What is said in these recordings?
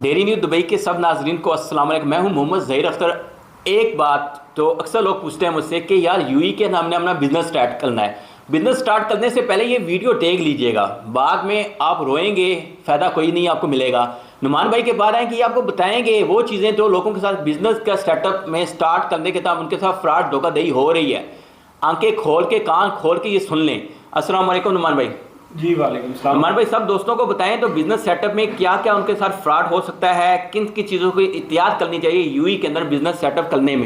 Daily news Dubai के सब नाजरीन को अस्सलाम वालेकुम। मैं हूं मोहम्मद ज़हीर अख्तर। एक बात तो अक्सर लोग पूछते हैं मुझसे कि यार यूई के हमने अपना बिज़नेस स्टार्ट करना है। बिज़नेस स्टार्ट करने से पहले ये वीडियो टेक लीजिएगा, बाद में आप रोएंगे, फ़ायदा कोई नहीं आपको मिलेगा। नुमान भाई के बाद आए कि ये आपको बताएंगे वो चीज़ें जो लोगों के साथ बिज़नेस का स्टार्टअप में स्टार्ट करने के बाद उनके साथ फ्रॉड धोखाधड़ी हो रही है। आंखें खोल के, कान खोल के ये सुन लें। अस्सलाम वालेकुम नुमान भाई। जी वालेकुम सलाम। नुमान भाई, सब दोस्तों को बताएं तो बिजनेस सेटअप में क्या क्या उनके साथ फ्रॉड हो सकता है, किन किन चीज़ों की एहतियात करनी चाहिए यूई के अंदर बिजनेस सेटअप करने में।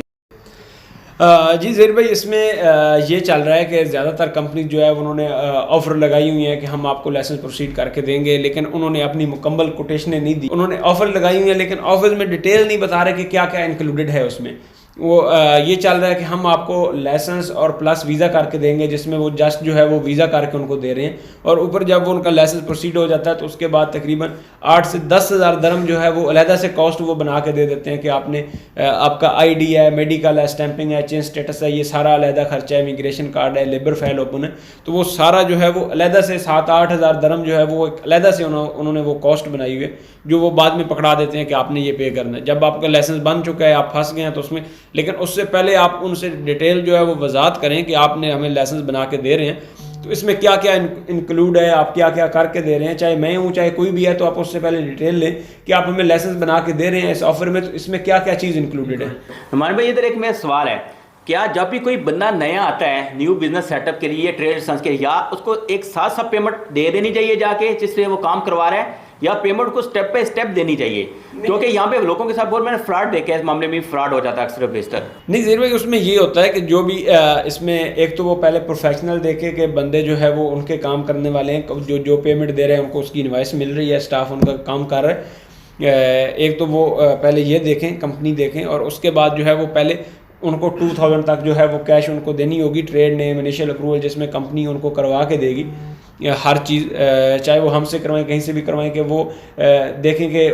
जी ज़हीर भाई, इसमें ये चल रहा है कि ज़्यादातर कंपनी जो है उन्होंने ऑफ़र लगाई हुई है कि हम आपको लाइसेंस प्रोसीड करके देंगे, लेकिन उन्होंने अपनी मुकम्मल कोटेशनें नहीं दी। उन्होंने ऑफ़र लगाई हुई है लेकिन ऑफ़र में डिटेल नहीं बता रहे कि क्या क्या इंक्लूडेड है उसमें। वो ये चल रहा है कि हम आपको लाइसेंस और प्लस वीज़ा करके देंगे, जिसमें वो जस्ट जो है वो वीज़ा करके उनको दे रहे हैं, और ऊपर जब वो उनका लाइसेंस प्रोसीड हो जाता है तो उसके बाद तकरीबन 8 से 10 हज़ार दरम जो है वो अलहदा से कॉस्ट वो बना के दे देते हैं कि आपने आपका आईडी है, मेडिकल है, स्टैंपिंग है, चेंज स्टेटस है, ये सारा अलहदा खर्चा है, इमिग्रेशन कार्ड है, लेबर फाइल ओपन है, तो वो सारा जो है वो अलहदा से 7-8 हज़ार दरम जो है वो एक अलहदा से उन्होंने वो कॉस्ट बनाई हुई है, जो वो बाद में पकड़ा देते हैं कि आपने ये पे करना है। जब आपका लाइसेंस बन चुका है, आप फंस गए हैं तो उसमें, लेकिन उससे पहले आप उनसे डिटेल जो है वो वजाहत करें कि आपने हमें लाइसेंस बना के दे रहे हैं तो इसमें क्या क्या इंक्लूड है, आप क्या क्या करके दे रहे हैं, चाहे मैं हूँ चाहे कोई भी है, तो आप उससे पहले डिटेल लें कि आप हमें लाइसेंस बना के दे रहे हैं इस ऑफर में, तो इसमें क्या क्या चीज़ इंक्लूडेड है। हमारे भाई इधर एक मेरा सवाल है, क्या जब भी कोई बंदा नया आता है न्यू बिजनेस सेटअप के लिए, ट्रेड लाइसेंस के लिए, या उसको एक साथ सब पेमेंट दे देनी चाहिए जाके जिससे वो काम करवा रहा है, या पेमेंट को स्टेप बाय स्टेप देनी चाहिए? क्योंकि यहाँ पे लोगों के साथ बहुत मैंने फ्रॉड देखे, इस मामले में फ्रॉड हो जाता है अक्सर बेशतर। नहीं ज़हीर भाई, उसमें ये होता है कि जो भी इसमें एक तो वो पहले प्रोफेशनल देखे कि बंदे जो है वो उनके काम करने वाले हैं, जो जो पेमेंट दे रहे हैं उनको उसकी इनवॉइस मिल रही है, स्टाफ उनका काम कर रहा है। एक तो वो पहले ये देखें, कंपनी देखें, और उसके बाद जो है वो पहले उनको 2000 तक जो है वो कैश उनको देनी होगी, ट्रेड नेम, इनिशियल अप्रूवल, जिसमें कंपनी उनको करवा के देगी हर चीज़, चाहे वो हमसे करवाएं, कहीं से भी करवाएं, कि वो देखें कि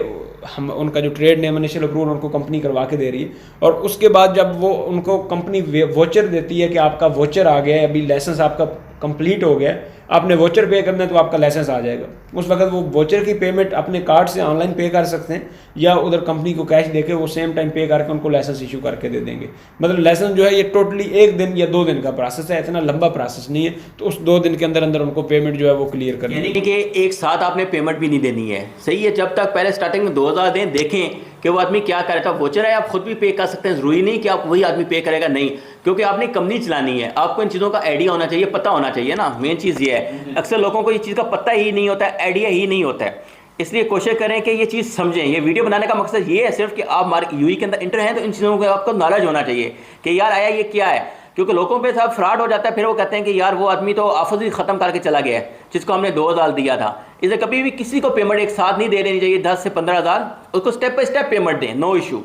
हम उनका जो ट्रेड नेम, इनिशियल अप्रूवल उनको कंपनी करवा के दे रही है। और उसके बाद जब वो उनको कंपनी वोचर देती है कि आपका वोचर आ गया है, अभी लाइसेंस आपका कंप्लीट हो गया है, आपने वोचर पे करना है तो आपका लाइसेंस आ जाएगा। उस वक्त वो वोचर की पेमेंट अपने कार्ड से ऑनलाइन पे कर सकते हैं, या उधर कंपनी को कैश देके वो सेम टाइम पे करके उनको लाइसेंस इशू करके दे देंगे। मतलब लाइसेंस जो है ये टोटली 1 दिन या 2 दिन का प्रोसेस है, इतना लंबा प्रोसेस नहीं है, तो उस 2 दिन के अंदर अंदर उनको पेमेंट जो है वो क्लियर करनी है। यानी कि एक साथ आपने पेमेंट भी नहीं देनी है, सही है। जब तक पहले स्टार्टिंग में 2000 दें, देखें कि वो आदमी क्या कर रहा था। वोचर है, आप खुद भी पे कर सकते हैं, ज़रूरी नहीं कि आप वही आदमी पे करेगा, नहीं, क्योंकि आपने कंपनी चलानी है, आपको इन चीज़ों का आइडिया होना चाहिए, पता होना चाहिए ना। मेन चीज़ ये है, अक्सर लोगों को ये चीज़ का पता ही नहीं होता है, आइडिया ही नहीं होता है। इसलिए कोशिश करें कि ये चीज़ समझें। ये वीडियो बनाने का मकसद ये है सिर्फ कि आप हमारे यूई के अंदर इंटर हैं तो इन चीज़ों का आपको नॉलेज होना चाहिए कि यार आया ये क्या है, क्योंकि लोगों पे साथ फ्रॉड हो जाता है। फिर वो कहते हैं कि यार वो आदमी तो ऑफर ही ख़त्म करके चला गया है जिसको हमने 2000 दिया था। इसे कभी भी किसी को पेमेंट एक साथ नहीं दे देनी चाहिए, 10 से 15 हज़ार, उसको स्टेप बाय स्टेप पेमेंट दें, नो इशू।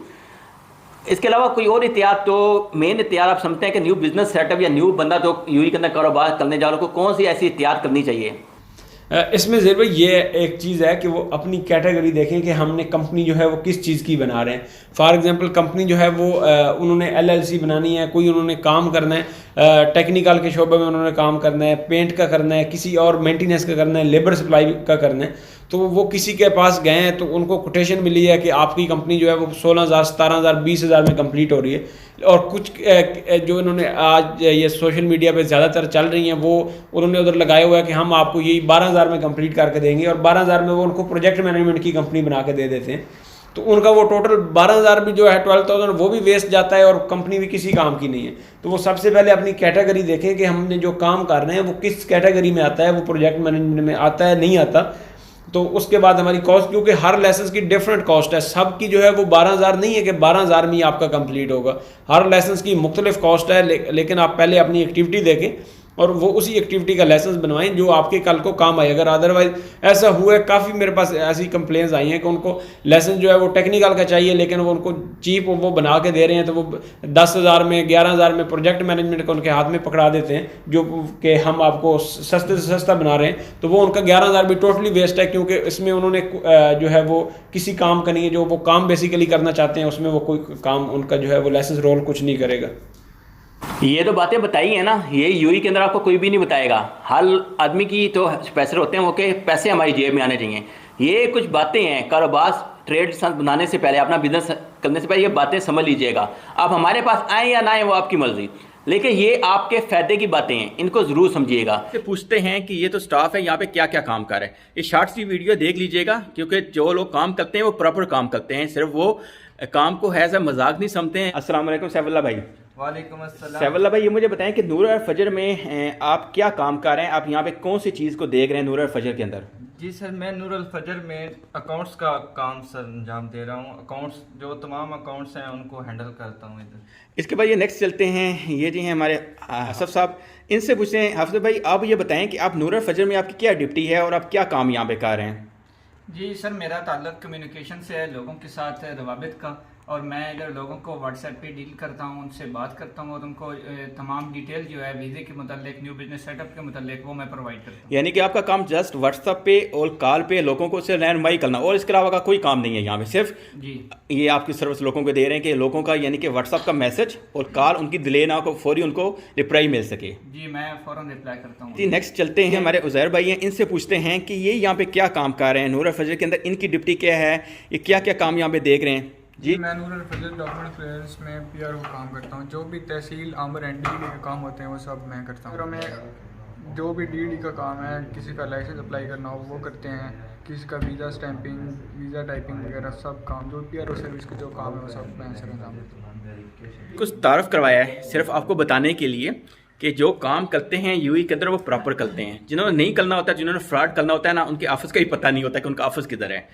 इसके अलावा कोई और एहतियात, तो मेन एहतियात आप समझते हैं कि न्यू बिजनेस सेटअप या न्यू बंदा जो यूई के अंदर कारोबार करने जा रहा है, कौन सी ऐसी एहतियात करनी चाहिए? इसमें ज़रूर ये एक चीज़ है कि वो अपनी कैटेगरी देखें कि हमने कंपनी जो है वो किस चीज़ की बना रहे हैं। फॉर एग्जांपल कंपनी जो है वो उन्होंने एलएलसी बनानी है, कोई उन्होंने काम करना है, टेक्निकल के शोबे में उन्होंने काम करना है, पेंट का करना है, किसी और मेंटेनेंस का करना है, लेबर सप्लाई का करना है, तो वो किसी के पास गए हैं तो उनको कोटेशन मिली है कि आपकी कंपनी जो है वो 16,000, 17,000, 20,000 में कंप्लीट हो रही है। और कुछ जो इन्होंने आज ये सोशल मीडिया पे ज़्यादातर चल रही हैं वो उन्होंने उधर लगाया हुआ है कि हम आपको यही 12,000 में कंप्लीट करके देंगे, और 12,000 में वो उनको प्रोजेक्ट मैनेजमेंट की कंपनी बना के दे देते हैं। तो उनका वो टोटल 12,000 भी जो है 12,000 वो भी वेस्ट जाता है, और कंपनी भी किसी काम की नहीं है। तो वो सबसे पहले अपनी कैटेगरी देखें कि हमने जो काम कर रहे हैं वो किस कैटेगरी में आता है, वो प्रोजेक्ट मैनेजमेंट में आता है नहीं आता। तो उसके बाद हमारी कॉस्ट, क्योंकि हर लाइसेंस की डिफरेंट कॉस्ट है, सबकी जो है वो 12,000 नहीं है कि 12,000 में ही आपका कंप्लीट होगा। हर लाइसेंस की मुख्तलिफ कॉस्ट है, लेकिन आप पहले अपनी एक्टिविटी देखें और वो उसी एक्टिविटी का लाइसेंस बनवाएं जो आपके कल को काम आए। अगर अदरवाइज ऐसा हुआ है, काफ़ी मेरे पास ऐसी कंप्लेंट्स आई हैं कि उनको लाइसेंस जो है वो टेक्निकल का चाहिए, लेकिन वो उनको चीप वो बना के दे रहे हैं, तो वो 10,000 में, 11,000 में प्रोजेक्ट मैनेजमेंट का उनके हाथ में पकड़ा देते हैं, जो कि हम आपको सस्ते से सस्ता बना रहे हैं, तो वो उनका 11,000 भी टोटली वेस्ट है, क्योंकि इसमें उन्होंने जो है वो किसी काम का नहीं है, जो वो काम बेसिकली करना चाहते हैं उसमें वो कोई काम उनका जो है वो लाइसेंस रोल कुछ नहीं करेगा। ये तो बातें बताई है ना, ये यूई के अंदर आपको कोई भी नहीं बताएगा। हर आदमी की तो पैसे होते हैं वो, के पैसे हमारी जेब में आने चाहिए। ये कुछ बातें हैं, कारोबार ट्रेड बनाने से पहले, अपना बिजनेस करने से पहले ये बातें समझ लीजिएगा। आप हमारे पास आएँ या ना आएँ वो आपकी मर्ज़ी, लेकिन ये आपके फ़ायदे की बातें हैं, इनको ज़रूर समझिएगा। से पूछते हैं कि ये तो स्टाफ है, यहाँ पे क्या क्या काम कर रहे हैं। ये शॉर्ट्स की वीडियो देख लीजिएगा, क्योंकि जो लोग काम करते हैं वो प्रॉपर काम करते हैं, सिर्फ वो काम को है ऐसा मजाक नहीं समझते हैं। अस्सलाम वालेकुम सैफुल्लाह भाई। वालेकुम अस्सलाम। सैफुल्लाह भाई, ये मुझे बताएं कि नूर अल फजर में आप क्या काम कर रहे हैं, आप यहाँ पे कौन सी चीज़ को देख रहे हैं नूर अल फजर के अंदर? जी सर, मैं नूर अल फजर में अकाउंट्स का काम सर अंजाम दे रहा हूँ। अकाउंट्स जो तमाम अकाउंट्स हैं उनको हैंडल करता हूँ इधर। इसके बाद ये नेक्स्ट चलते हैं, ये जी हैं हमारे हसफ साहब, इनसे पूछते हैं। हसफ भाई, आप ये बताएं कि आप नूर अल फजर में आपकी क्या ड्यूटी है और आप क्या काम यहाँ पे कर रहे हैं? जी सर, मेरा ताल्लुक कम्युनिकेशन से है, लोगों के साथ रवाबित का, और मैं इधर लोगों को व्हाट्सएप पे डील करता हूँ, उनसे बात करता हूँ और उनको तमाम डिटेल जो है वीज़े के मुतालिक, न्यू बिजनेस सेटअप के मुतालिक वो मैं प्रोवाइड करता हूँ। यानी कि आपका काम जस्ट व्हाट्सएप पे और कॉल पे लोगों को सिर्फ रहनुमाई करना, और इसके अलावा का कोई काम नहीं है यहाँ पे? सिर्फ जी, ये आपकी सर्विस लोगों को दे रहे हैं कि लोगों का यानी कि व्हाट्सएप का मैसेज और कॉल उनकी डिले ना हो, फौरी उनको रिप्लाई मिल सके। जी मैं फ़ौरन रिप्लाई करता हूँ। जी नेक्स्ट चलते हैं, हमारे उज़ैर भाई हैं, इनसे पूछते हैं कि ये यहाँ पे क्या काम कर रहे हैं नूर अल फजर के अंदर, इनकी ड्यूटी क्या है, ये क्या क्या काम यहाँ पे देख रहे हैं? जी, मैं नूर अल फजर डॉक्यूमेंट क्लियरेंस में पीआरओ काम करता हूँ। जो भी तहसील आमर एंड डीडी के काम होते हैं वो सब मैं करता हूँ। मैं जो भी डीडी का काम है, किसी का लाइसेंस अप्लाई करना हो वो करते हैं, किसी का वीज़ा स्टैंपिंग, वीज़ा टाइपिंग वगैरह सब काम, जो पीआरओ सर्विस के जो काम है वो सब मैं सर अंजाम देता हूँ। कुछ तारफ़ करवाया है सिर्फ आपको बताने के लिए कि जो काम करते हैं यूएई के अंदर वो प्रॉपर करते हैं। जिन्होंने नहीं करना होता, जिन्होंने फ्रॉड करना होता है ना, उनके ऑफिस का ही पता नहीं होता कि उनका ऑफिस किधर है।